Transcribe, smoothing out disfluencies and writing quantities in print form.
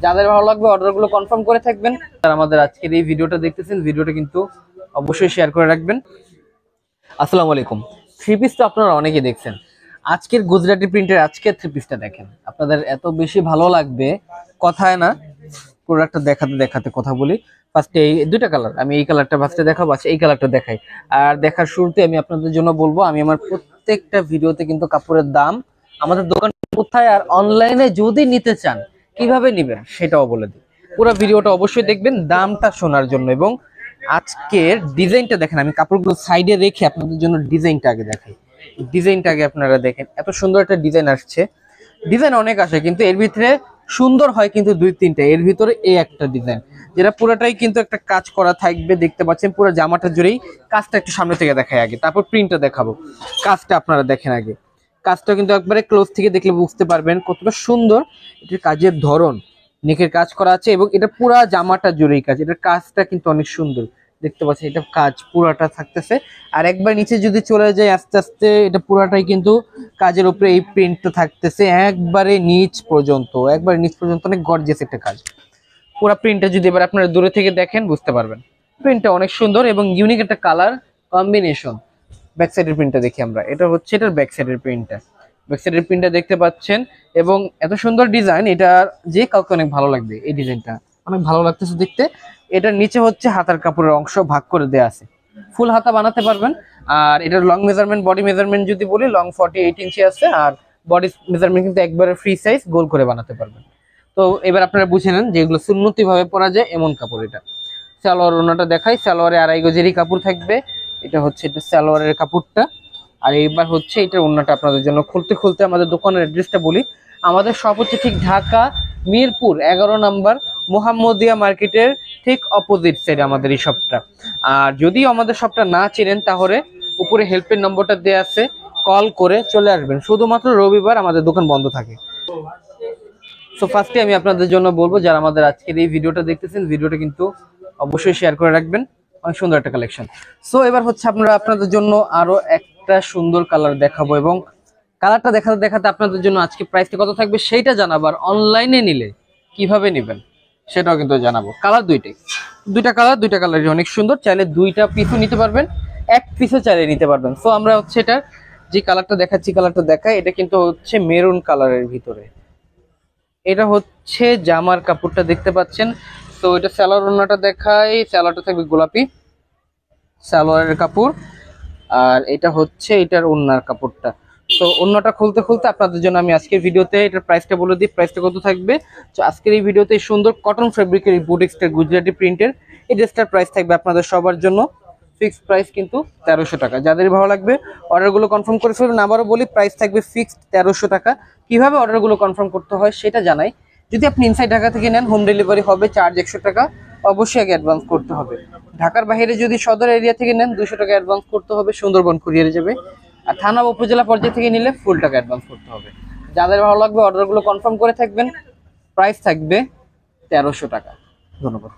যাদের ভালো লাগবে অর্ডারগুলো কনফার্ম করে থাকবেন। আর আমাদের আজকের এই ভিডিওটা দেখতেছেন, ভিডিওটা কিন্তু অবশ্যই শেয়ার করে রাখবেন। আসসালামু আলাইকুম। থ্রি পিস তো আপনারা অনেকেই দেখছেন, আজকের গুজরাটি প্রিন্টের আজকের থ্রি পিসটা দেখেন, আপনাদের এত বেশি ভালো লাগবে কথায় না। প্রোডাক্টটা দেখাতে দেখাতে কথা বলি। ফার্স্টে এই দুইটা কালার, আমি এই কালারটা ফার্স্টে দেখাবো, আচ্ছা এই কালারটা দেখাই। আর দেখার শুরুতে আমি আপনাদের জন্য বলবো, আমি আমার প্রত্যেকটা ভিডিওতে কিন্তু কাপড়ের দাম, আমাদের দোকান কোথায় আর অনলাইনে যদি নিতে চান কিভাবে নেবেন সেটাও বলে দিই। পুরো ভিডিওটা অবশ্যই দেখবেন দামটা শোনার জন্য। এবং আজকের ডিজাইনটা দেখেন, আমি কাপড়গুলো সাইডে রেখে আপনাদের জন্য ডিজাইনটা আগে দেখাই। ডিজাইনটা আগে আপনারা দেখেন, এত সুন্দর একটা ডিজাইন আসছে। ডিজাইন অনেক আসে কিন্তু এর ভিতরে সুন্দর হয় কিন্তু দুই তিনটা। এর ভিতরে এই একটা ডিজাইন যেটা পুরোটাই কিন্তু একটা কাজ করা থাকবে, দেখতে পাচ্ছেন পুরো জামাটা জুড়েই কাজটা একটু সামনে থেকে দেখাই আগে, তারপর প্রিন্টটা দেখাবো। কাজটা আপনারা দেখেন আগে, কাজটা কিন্তু একবারে ক্লোজ থেকে দেখলে বুঝতে পারবেন কতটা সুন্দর এটার কাজের ধরন। নেকের কাজ করা আছে এবং এটা পুরা জামাটা জুড়েই কাজ, এটার কাজটা কিন্তু অনেক সুন্দর দেখতে পাচ্ছেন, এটা কাজ পুরাটা থাকতেছে। আর একবার নিচে যদি চলে যায় আস্তে আস্তে, এটা পুরাটাই কিন্তু কাজের উপরে এই প্রিন্টটা থাকতেছে একবারে নিচ পর্যন্ত, একবারে নিচ পর্যন্ত অনেক গর্জিয়াস একটা কাজ। পুরো প্রিন্টটা যদি এবার আপনারা দূরে থেকে দেখেন বুঝতে পারবেন প্রিন্টটা অনেক সুন্দর এবং ইউনিক একটা কালার কম্বিনেশন। ব্যাক সাইডের প্রিন্টটা দেখি আমরা, এটা হচ্ছে এটার ব্যাক সাইডের প্রিন্টটা। ব্যাক সাইডের প্রিন্টটা দেখতে পাচ্ছেন এবং এত সুন্দর ডিজাইন, এটা যে কাউকে অনেক ভালো লাগবে। এই ডিজাইনটা অনেক ভালো লাগতেছে দেখতে। এটার নিচে হচ্ছে হাতার কাপড়ের অংশ ভাগ করে দেওয়া আছে, ফুল হাতা বানাতে পারবেন। আর এটার লং মেজারমেন্ট, বডি মেজারমেন্ট যদি বলি, লং 48 ইঞ্চি আছে, আর বডি মেজারমেন্ট কিন্তু একবারে ফ্রি সাইজ গোল করে বানাতে পারবেন। তো এবার আপনারা বুঝে নেন যে এগুলো সুন্নতি ভাবে পরা যায় এমন কাপড়। এটা সালোয়ার ওনাটা দেখাই, সালোয়ারে 2.5 গজেরই কাপড় থাকবে। এটা হচ্ছে এটা সালোয়ারের কাপড়টা। আর এইবার হচ্ছে এটার ওন্নাটা আপনাদের জন্য খুলতে খুলতে আমাদের দোকানের অ্যাড্রেসটা বলি। আমাদের শপ হচ্ছে ঠিক ঢাকা মিরপুর 11 নম্বর মোহাম্মদিয়া মার্কেটের ঠিক অপোজিট সাইডে আমাদের এই শপটা। আর যদি আমাদের শপটা না চেনেন তাহলে উপরে হেল্পের নম্বরটা দেওয়া আছে, কল করে চলে আসবেন। শুধুমাত্র রবিবার আমাদের দোকান বন্ধ থাকে। সো ফার্স্টে আমি আপনাদের জন্য বলবো, যারা আমাদের আজকের এই ভিডিওটা দেখতেছেন, ভিডিওটা কিন্তু অবশ্যই শেয়ার করে রাখবেন। অনেক সুন্দর একটা কালেকশন। সো এবার হচ্ছে আপনাদের জন্য আরো একটা সুন্দর কালার দেখাবো এবং কালারটা দেখাতে দেখাতে আপনাদের জন্য আজকে প্রাইসটা কত থাকবে সেইটা জানাবো। আর অনলাইনে নিলে কিভাবে নেবেন সেটাও কিন্তু জানাবো। কালার দুইটা কালারই অনেক সুন্দর, চাইলে দুইটা পিসও নিতে পারবেন, এক পিসও চাইলে নিতে পারবেন। সো আমরা হচ্ছে এটা যে কালারটা দেখাচ্ছি, কালারটা দেখাই, এটা কিন্তু হচ্ছে মেরুন কালারের ভিতরে। এটা হচ্ছে জামার কাপড়টা দেখতে পাচ্ছেন। তো এটা সালোয়ার ওন্নাটা দেখাই, সালোয়ারটা থাকবে গোলাপি সালোয়ারের কাপড়। আর এটা হচ্ছে এটার ওন্নার কাপড়টা। তো ওন্নাটা খুলতে খুলতে আপনাদের জন্য আমি আজকের ভিডিওতে এটার প্রাইসটা বলে দিই, প্রাইসটা কত থাকবে। তো আজকের এই ভিডিওতে সুন্দর কটন ফেব্রিকের এই বুটিক্সটার গুজরাটি প্রিন্টের এই ড্রেসটার প্রাইস থাকবে আপনাদের সবার জন্য ফিক্সড প্রাইস কিন্তু 1300 টাকা। যাদের ভালো লাগবে অর্ডারগুলো কনফার্ম করে ফেলবেন। আবারও বলি প্রাইস থাকবে ফিক্সড 1300 টাকা। কিভাবে অর্ডারগুলো কনফার্ম করতে হয় সেটা জানাই। যদি আপনি ইনসাইড ঢাকা থেকে নেন হোম ডেলিভারি হবে, চার্জ 100 টাকা, অবশ্যই আগে অ্যাডভান্স করতে হবে। ঢাকার বাইরে যদি সদর এরিয়া থেকে নেন 200 টাকা অ্যাডভান্স করতে হবে, সুন্দরবন কুরিয়ারে যাবে। আর থানা উপজেলা পর্যায়ে থেকে নিলে ফুল টাকা অ্যাডভান্স করতে হবে। যাদের ভালো লাগবে অর্ডারগুলো কনফার্ম করে থাকবেন, প্রাইস থাকবে 1300 টাকা। ধন্যবাদ।